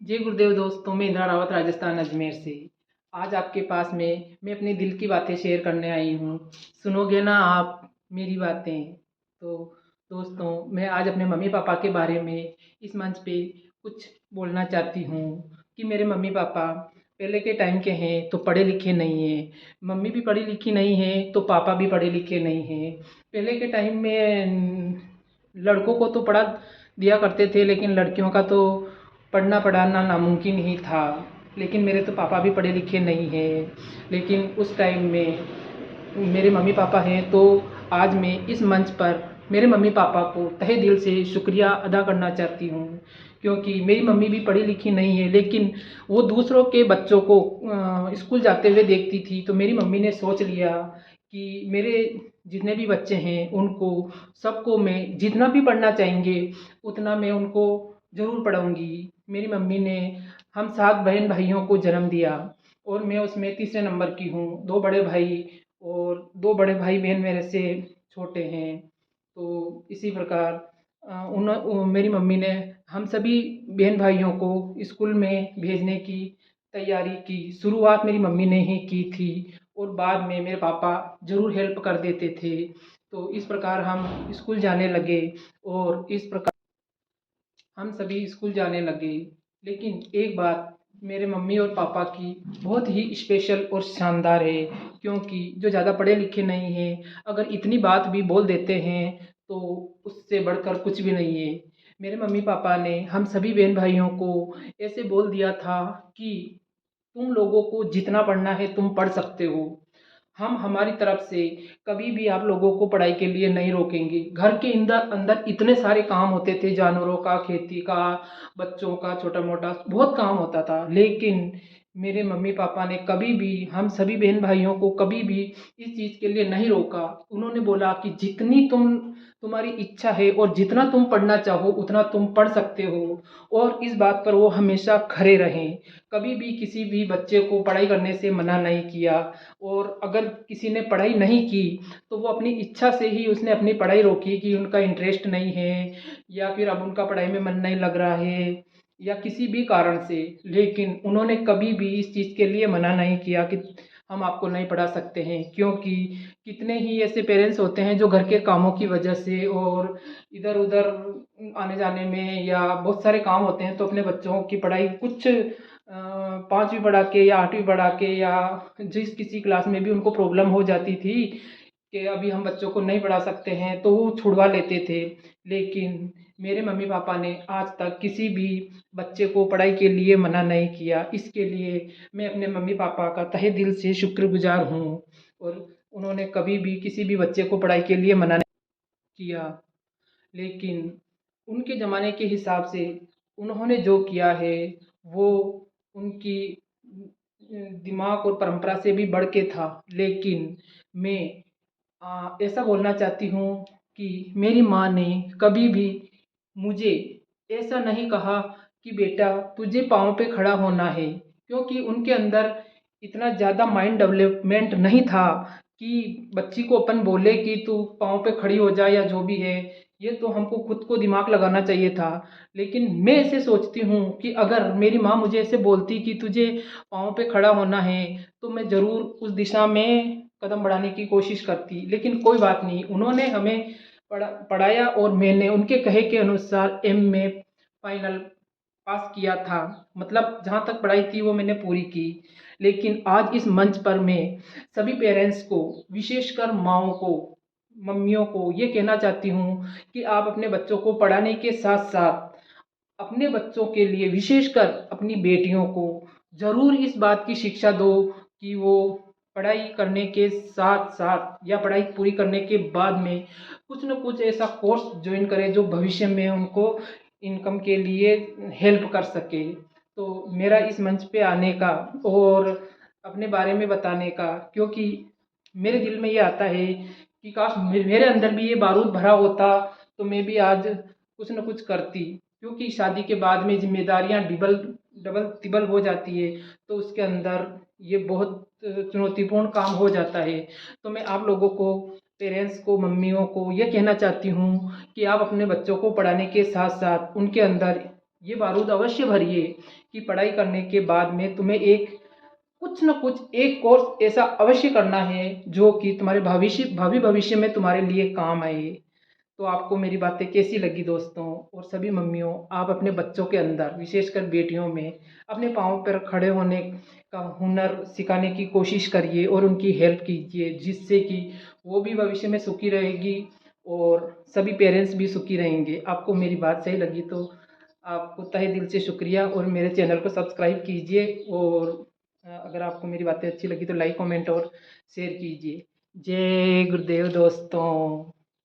जय गुरुदेव दोस्तों, मैं इंदिरा रावत राजस्थान अजमेर से। आज आपके पास में मैं अपने दिल की बातें शेयर करने आई हूँ। सुनोगे ना आप मेरी बातें? तो दोस्तों, मैं आज अपने मम्मी पापा के बारे में इस मंच पे कुछ बोलना चाहती हूँ कि मेरे मम्मी पापा पहले के टाइम के हैं तो पढ़े लिखे नहीं हैं। मम्मी भी पढ़ी लिखी नहीं है तो पापा भी पढ़े लिखे नहीं हैं। पहले के टाइम में लड़कों को तो पढ़ा दिया करते थे, लेकिन लड़कियों का तो पढ़ना पढ़ाना नामुमकिन ही था। लेकिन मेरे तो पापा भी पढ़े लिखे नहीं हैं, लेकिन उस टाइम में मेरे मम्मी पापा हैं। तो आज मैं इस मंच पर मेरे मम्मी पापा को तहे दिल से शुक्रिया अदा करना चाहती हूँ, क्योंकि मेरी मम्मी भी पढ़ी लिखी नहीं है, लेकिन वो दूसरों के बच्चों को स्कूल जाते हुए देखती थी। तो मेरी मम्मी ने सोच लिया कि मेरे जितने भी बच्चे हैं उनको सबको मैं जितना भी पढ़ना चाहेंगे उतना मैं उनको ज़रूर पढ़ाऊँगी। मेरी मम्मी ने हम 7 बहन भाइयों को जन्म दिया और मैं उसमें तीसरे नंबर की हूँ। 2 बड़े भाई और 2 बड़े भाई बहन मेरे से छोटे हैं। तो इसी प्रकार मेरी मम्मी ने हम सभी बहन भाइयों को स्कूल में भेजने की तैयारी की। शुरुआत मेरी मम्मी ने ही की थी और बाद में मेरे पापा ज़रूर हेल्प कर देते थे। तो इस प्रकार हम स्कूल जाने लगे और इस प्रकार हम सभी स्कूल जाने लगे। लेकिन एक बात मेरे मम्मी और पापा की बहुत ही स्पेशल और शानदार है, क्योंकि जो ज़्यादा पढ़े लिखे नहीं हैं, अगर इतनी बात भी बोल देते हैं तो उससे बढ़कर कुछ भी नहीं है। मेरे मम्मी पापा ने हम सभी बहन भाइयों को ऐसे बोल दिया था कि तुम लोगों को जितना पढ़ना है तुम पढ़ सकते हो। हम हमारी तरफ से कभी भी आप लोगों को पढ़ाई के लिए नहीं रोकेंगे। घर के अंदर अंदर इतने सारे काम होते थे, जानवरों का, खेती का, बच्चों का, छोटा मोटा बहुत काम होता था, लेकिन मेरे मम्मी पापा ने कभी भी हम सभी बहन भाइयों को कभी भी इस चीज़ के लिए नहीं रोका। उन्होंने बोला कि जितनी तुम्हारी इच्छा है और जितना तुम पढ़ना चाहो उतना तुम पढ़ सकते हो, और इस बात पर वो हमेशा खरे रहें। कभी भी किसी भी बच्चे को पढ़ाई करने से मना नहीं किया, और अगर किसी ने पढ़ाई नहीं की तो वो अपनी इच्छा से ही उसने अपनी पढ़ाई रोकी कि उनका इंटरेस्ट नहीं है, या फिर अब उनका पढ़ाई में मन नहीं लग रहा है, या किसी भी कारण से। लेकिन उन्होंने कभी भी इस चीज़ के लिए मना नहीं किया कि हम आपको नहीं पढ़ा सकते हैं, क्योंकि कितने ही ऐसे पेरेंट्स होते हैं जो घर के कामों की वजह से और इधर उधर आने जाने में या बहुत सारे काम होते हैं तो अपने बच्चों की पढ़ाई कुछ 5वीं पढ़ा के या 8वीं पढ़ा के या जिस किसी क्लास में भी उनको प्रॉब्लम हो जाती थी कि अभी हम बच्चों को नहीं पढ़ा सकते हैं तो वो छुड़वा लेते थे। लेकिन मेरे मम्मी पापा ने आज तक किसी भी बच्चे को पढ़ाई के लिए मना नहीं किया। इसके लिए मैं अपने मम्मी पापा का तहे दिल से शुक्रगुजार हूँ, और उन्होंने कभी भी किसी भी बच्चे को पढ़ाई के लिए मना नहीं किया। लेकिन उनके ज़माने के हिसाब से उन्होंने जो किया है वो उनकी दिमाग और परंपरा से भी बढ़ के था। लेकिन मैं ऐसा बोलना चाहती हूँ कि मेरी माँ ने कभी भी मुझे ऐसा नहीं कहा कि बेटा तुझे पाँव पे खड़ा होना है, क्योंकि उनके अंदर इतना ज़्यादा माइंड डेवलपमेंट नहीं था कि बच्ची को अपन बोले कि तू पाँव पे खड़ी हो जा या जो भी है। ये तो हमको खुद को दिमाग लगाना चाहिए था। लेकिन मैं ऐसे सोचती हूँ कि अगर मेरी माँ मुझे ऐसे बोलती कि तुझे पाँव पे खड़ा होना है तो मैं ज़रूर उस दिशा में कदम बढ़ाने की कोशिश करती। लेकिन कोई बात नहीं, उन्होंने हमें पढ़ाया और मैंने उनके कहे के अनुसार एमए फाइनल पास किया था। मतलब जहाँ तक पढ़ाई थी वो मैंने पूरी की। लेकिन आज इस मंच पर मैं सभी पेरेंट्स को, विशेषकर माँओं को, मम्मियों को ये कहना चाहती हूँ कि आप अपने बच्चों को पढ़ाने के साथ साथ अपने बच्चों के लिए, विशेषकर अपनी बेटियों को ज़रूर इस बात की शिक्षा दो कि वो पढ़ाई करने के साथ साथ या पढ़ाई पूरी करने के बाद में कुछ न कुछ ऐसा कोर्स ज्वाइन करें जो भविष्य में उनको इनकम के लिए हेल्प कर सके। तो मेरा इस मंच पे आने का और अपने बारे में बताने का, क्योंकि मेरे दिल में ये आता है कि काश मेरे अंदर भी ये बारूद भरा होता तो मैं भी आज कुछ न कुछ करती। क्योंकि शादी के बाद में जिम्मेदारियां डबल डबल तिबल हो जाती है, तो उसके अंदर ये बहुत चुनौतीपूर्ण काम हो जाता है। तो मैं आप लोगों को, पेरेंट्स को, मम्मियों को ये कहना चाहती हूँ कि आप अपने बच्चों को पढ़ाने के साथ साथ उनके अंदर ये बारूद अवश्य भरिए कि पढ़ाई करने के बाद में तुम्हें एक कुछ न कुछ एक कोर्स ऐसा अवश्य करना है जो कि तुम्हारे भावी भविष्य में तुम्हारे लिए काम आए। तो आपको मेरी बातें कैसी लगी दोस्तों? और सभी मम्मियों, आप अपने बच्चों के अंदर विशेषकर बेटियों में अपने पाँव पर खड़े होने का हुनर सिखाने की कोशिश करिए और उनकी हेल्प कीजिए, जिससे कि वो भी भविष्य में सुखी रहेगी और सभी पेरेंट्स भी सुखी रहेंगे। आपको मेरी बात सही लगी तो आपको तहे दिल से शुक्रिया और मेरे चैनल को सब्सक्राइब कीजिए और अगर आपको मेरी बातें अच्छी लगी तो लाइक कमेंट और शेयर कीजिए। जय गुरुदेव दोस्तों।